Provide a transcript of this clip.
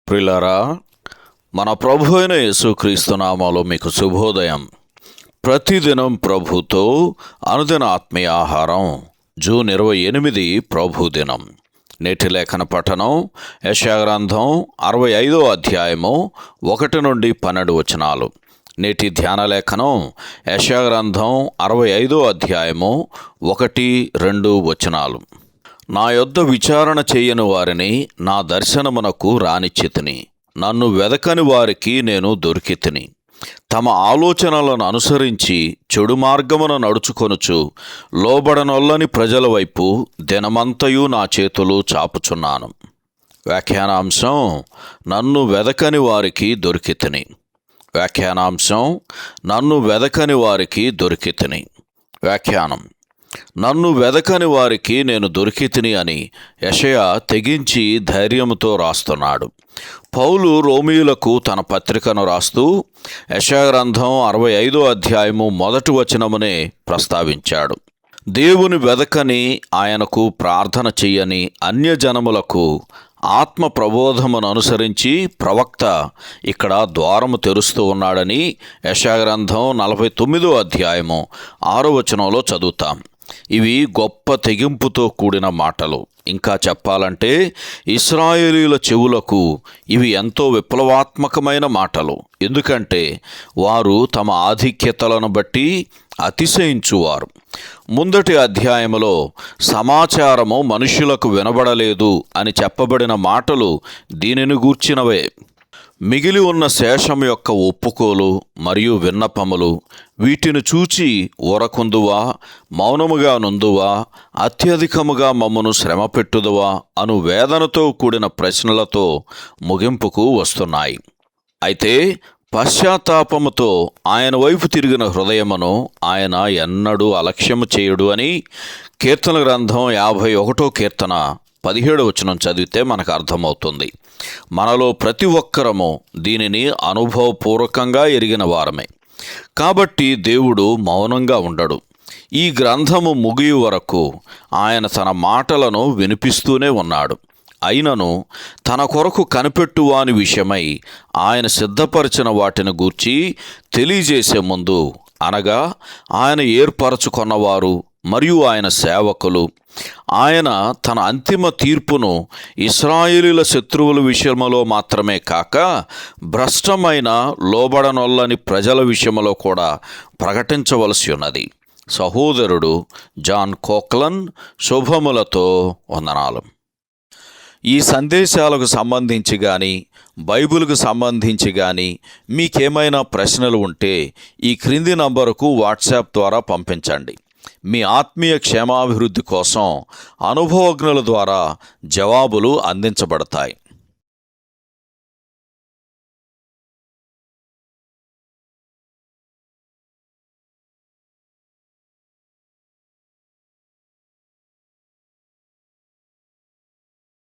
ప్రియులారా, మన ప్రభు అయిన యేసుక్రీస్తు నామములో మీకు శుభోదయం. ప్రతిదినం ప్రభుతో అనుదిన ఆత్మీయ ఆహారం. జూన్ 28 ప్రభు దినం. నేటి లేఖన పఠనం యెషయా గ్రంథం 65వ అధ్యాయము 1 నుండి 12 వచనాలు. నేటి ధ్యాన లేఖనం యెషయా గ్రంథం 65వ అధ్యాయము 1-2 వచనాలు. నా యొద్ద విచారణ చేయని వారిని నా దర్శనమునకు రానిచ్చితిని. నన్ను వెదకని వారికి నేను దొరికితిని. తమ ఆలోచనలను అనుసరించి చెడు మార్గమున నడుచుకొనుచు లోబడనొల్లని ప్రజల వైపు దినమంతయు నా చేతులు చాపుచున్నాను. వ్యాఖ్యానాంశం: నన్ను వెదకని వారికి దొరికితిని. వ్యాఖ్యానాంశం: నన్ను వెదకని వారికి దొరికితిని. వ్యాఖ్యానం: నన్ను వెదకని వారికి నేను దొరికితిని అని యెషయా తెగించి ధైర్యంతో రాస్తున్నాడు. పౌలు రోమీయులకు తన పత్రికను రాస్తూ యెషయా గ్రంథం 65వ అధ్యాయము 1 వచనమునే ప్రస్తావించాడు. దేవుని వెదకని, ఆయనకు ప్రార్థన చెయ్యని అన్యజనములకు ఆత్మ ప్రబోధమును అనుసరించి ప్రవక్త ఇక్కడ ద్వారము తెరుస్తూ ఉన్నాడని యెషయా గ్రంథం 49వ అధ్యాయము 6వ వచనంలో చదువుతాం. ఇవి గొప్ప తెగింపుతో కూడిన మాటలు. ఇంకా చెప్పాలంటే ఇశ్రాయేలీయుల చెవులకు ఇవి ఎంతో విప్లవాత్మకమైన మాటలు. ఎందుకంటే వారు తమ ఆధిక్యతలను బట్టి అతిశయించువారు. ముందటి అధ్యాయములో సమాచారము మనుష్యులకు వినబడలేదు అని చెప్పబడిన మాటలు దీనిని గూర్చినవే. మిగిలి ఉన్న శేషం యొక్క ఒప్పుకోలు మరియు విన్నపములు, వీటిని చూచి ఊరకుందువా, మౌనముగా నుందువా, అత్యధికముగా మమ్మను శ్రమపెట్టుదువా అను వేదనతో కూడిన ప్రశ్నలతో ముగింపుకు వస్తున్నాయి. అయితే పశ్చాత్తాపముతో ఆయన వైపు తిరిగిన హృదయమును ఆయన ఎన్నడూ అలక్ష్యము చేయుడు అని కీర్తన గ్రంథం 51వ కీర్తన 17వ వచనం చదివితే మనకు అర్థమవుతుంది. మనలో ప్రతి ఒక్కరము దీనిని అనుభవపూర్వకంగా ఎరిగిన వారమే. కాబట్టి దేవుడు మౌనంగా ఉండడు. ఈ గ్రంథము ముగియు వరకు ఆయన తన మాటలను వినిపిస్తూనే ఉన్నాడు. అయినను తన కొరకు కనిపెట్టువాని విషయమై ఆయన సిద్ధపరిచిన వాటిని గూర్చి తెలియజేసే ముందు, అనగా ఆయన ఏర్పరచుకొన్నవారు మరియు ఆయన సేవకులు, ఆయన తన అంతిమ తీర్పును ఇశ్రాయేలీయుల శత్రువుల విషయములో మాత్రమే కాక భ్రష్టమైన లోబడనొల్లని ప్రజల విషయములో కూడా ప్రకటించవలసి ఉన్నది. సహోదరుడు జాన్ కోక్లన్. శుభములతో వందనాలు. ఈ సందేశాలకు సంబంధించి కానీ బైబిల్కు సంబంధించి కానీ మీకేమైనా ప్రశ్నలు ఉంటే ఈ క్రింది నంబరుకు వాట్సాప్ ద్వారా పంపించండి. మీ ఆత్మీయ క్షేమాభివృద్ధి కోసం అనుభవజ్ఞుల ద్వారా జవాబులు అందించబడతాయి.